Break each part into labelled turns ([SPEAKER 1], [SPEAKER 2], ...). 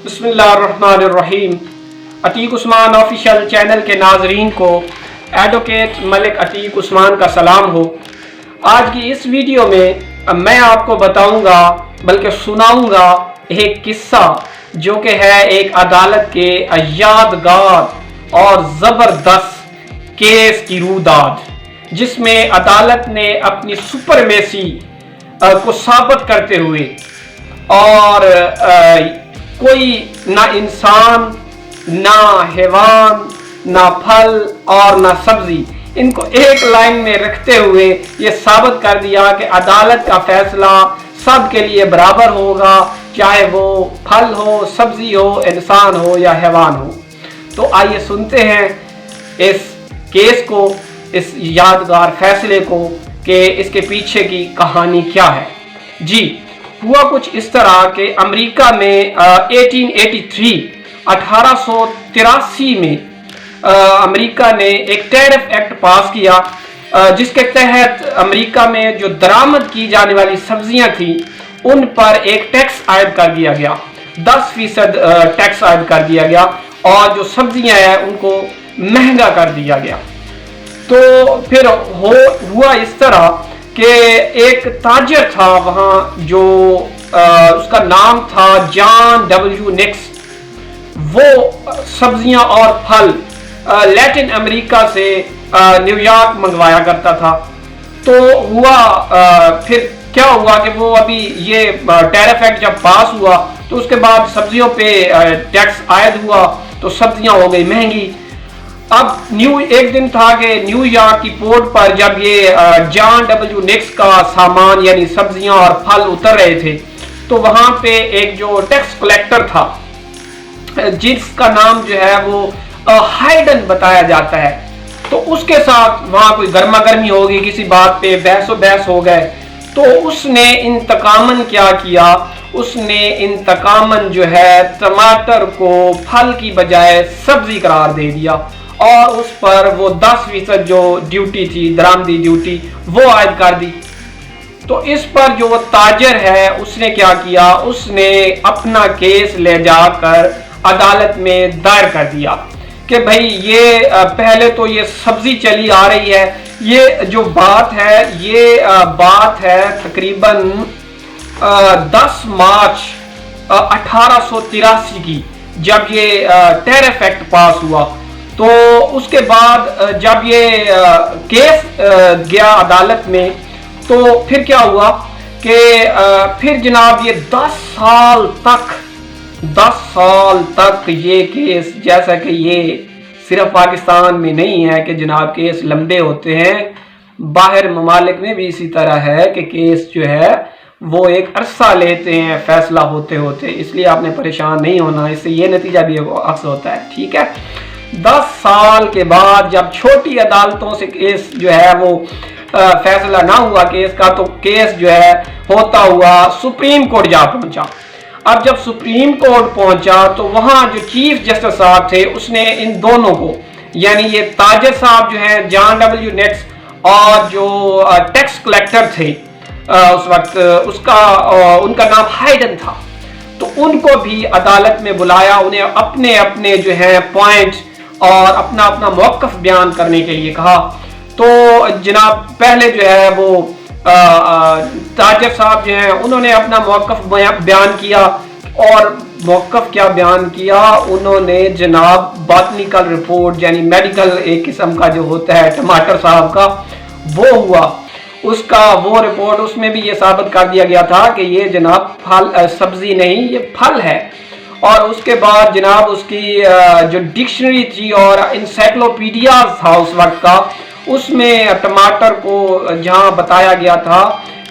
[SPEAKER 1] بسم اللہ الرحمن الرحیم۔ عتیق عثمان آفیشیل چینل کے ناظرین کو ایڈوکیٹ ملک عتیق عثمان کا سلام ہو۔ آج کی اس ویڈیو میں آپ کو بتاؤں گا بلکہ سناؤں گا ایک قصہ جو کہ ہے ایک عدالت کے یادگار اور زبردست کیس کی روداد، جس میں عدالت نے اپنی سپرمیسی کو ثابت کرتے ہوئے اور کوئی نہ انسان نہ حیوان نہ پھل اور نہ سبزی، ان کو ایک لائن میں رکھتے ہوئے یہ ثابت کر دیا کہ عدالت کا فیصلہ سب کے لیے برابر ہوگا، چاہے وہ پھل ہو، سبزی ہو، انسان ہو یا حیوان ہو۔ تو آئیے سنتے ہیں اس کیس کو، اس یادگار فیصلے کو، کہ اس کے پیچھے کی کہانی کیا ہے۔ جی، ہوا کچھ اس طرح کہ امریکہ میں 1883 میں امریکہ نے ایک ٹیرف ایکٹ پاس کیا، جس کے تحت امریکہ میں جو درآمد کی جانے والی سبزیاں تھیں ان پر ایک ٹیکس عائد کر دیا گیا، 10% ٹیکس عائد کر دیا گیا، اور جو سبزیاں ہیں ان کو مہنگا کر دیا گیا۔ تو پھر ہوا اس طرح کہ ایک تاجر تھا وہاں، جو اس کا نام تھا جان ڈبلیو نیکس۔ وہ سبزیاں اور پھل لیٹن امریکہ سے نیو یارک منگوایا کرتا تھا۔ تو پھر کیا ہوا کہ وہ ابھی یہ ٹیرف ایکٹ جب پاس ہوا تو اس کے بعد سبزیوں پہ ٹیکس عائد ہوا تو سبزیاں ہو گئی مہنگی۔ اب ایک دن تھا کہ نیو یارک کی پورٹ پر جب یہ جان ڈبلیو نیکس کا سامان یعنی سبزیاں اور پھل اتر رہے تھے تو وہاں پہ ایک جو ٹیکس کلیکٹر تھا، جس کا نام جو ہے وہ ہائیڈن بتایا جاتا ہے، تو اس کے ساتھ وہاں کوئی گرما گرمی ہوگی، کسی بات پہ بحث و بحث ہو گئے۔ تو اس نے انتقاماً کیا کیا، اس نے انتقاماً جو ہے ٹماٹر کو پھل کی بجائے سبزی قرار دے دیا، اور اس پر وہ 10% جو ڈیوٹی تھی، درآمدی ڈیوٹی، وہ عائد کر دی۔ تو اس پر جو وہ تاجر ہے اس نے کیا کیا، اس نے اپنا کیس لے جا کر عدالت میں دائر کر دیا کہ بھئی یہ پہلے تو یہ سبزی چلی آ رہی ہے، یہ جو بات ہے یہ بات ہے تقریباً 10 مارچ 1883 کی، جب یہ ٹیرف ایکٹ پاس ہوا۔ تو اس کے بعد جب یہ کیس گیا عدالت میں تو پھر کیا ہوا کہ پھر جناب یہ 10 سال تک یہ کیس، جیسا کہ یہ صرف پاکستان میں نہیں ہے کہ جناب کیس لمبے ہوتے ہیں، باہر ممالک میں بھی اسی طرح ہے کہ کیس جو ہے وہ ایک عرصہ لیتے ہیں فیصلہ ہوتے ہوتے، اس لیے آپ نے پریشان نہیں ہونا، اس سے یہ نتیجہ بھی عکس ہوتا ہے، ٹھیک ہے۔ 10 سال کے بعد جب چھوٹی عدالتوں سے کیس جو ہے وہ فیصلہ نہ ہوا کیس کا، تو کیس جو ہے ہوتا ہوا سپریم کورٹ جا پہنچا۔ اب جب سپریم کورٹ پہنچا تو وہاں جو چیف جسٹس صاحب تھے اس نے ان دونوں کو، یعنی یہ تاجر صاحب جو ہیں جان ڈبلیو نیکس اور جو ٹیکس کلیکٹر تھے اس وقت، ان کا نام ہائیڈن تھا، تو ان کو بھی عدالت میں بلایا، انہیں اپنے اپنے جو ہیں پوائنٹ اور اپنا اپنا موقف بیان کرنے کے لیے کہا۔ تو جناب پہلے جو ہے وہ تاجر صاحب جو ہیں انہوں نے اپنا موقف بیان کیا، اور موقف کیا بیان کیا، انہوں نے جناب باٹنیکل رپورٹ یعنی میڈیکل ایک قسم کا جو ہوتا ہے ٹماٹر صاحب کا وہ ہوا، اس کا وہ رپورٹ، اس میں بھی یہ ثابت کر دیا گیا تھا کہ یہ جناب سبزی نہیں، یہ پھل ہے۔ اور اس کے بعد جناب اس کی جو ڈکشنری تھی اور انسائکلوپیڈیا تھا اس وقت کا، اس میں ٹماٹر کو جہاں بتایا گیا تھا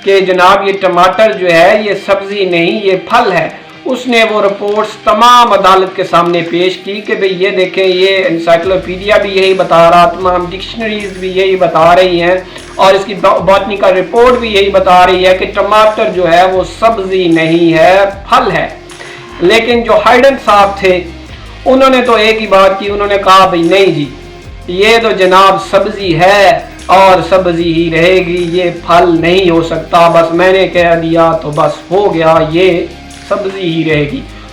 [SPEAKER 1] کہ جناب یہ ٹماٹر جو ہے یہ سبزی نہیں، یہ پھل ہے، اس نے وہ رپورٹس تمام عدالت کے سامنے پیش کی کہ بھئی یہ دیکھیں، یہ انسائکلوپیڈیا بھی یہی بتا رہا، تمام ڈکشنریز بھی یہی بتا رہی ہیں، اور اس کی باٹنی کا رپورٹ بھی یہی بتا رہی ہے کہ ٹماٹر جو ہے وہ سبزی نہیں ہے، پھل ہے۔ لیکن جو ہائیڈن صاحب تھے انہوں نے تو ایک ہی بات کی، انہوں نے کہا بھئی نہیں جی، یہ تو جناب سبزی ہے اور سبزی ہی رہے گی، یہ پھل نہیں ہو سکتا، بس میں نے کہہ دیا تو بس ہو گیا، یہ سبزی ہی رہے گی۔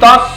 [SPEAKER 1] 10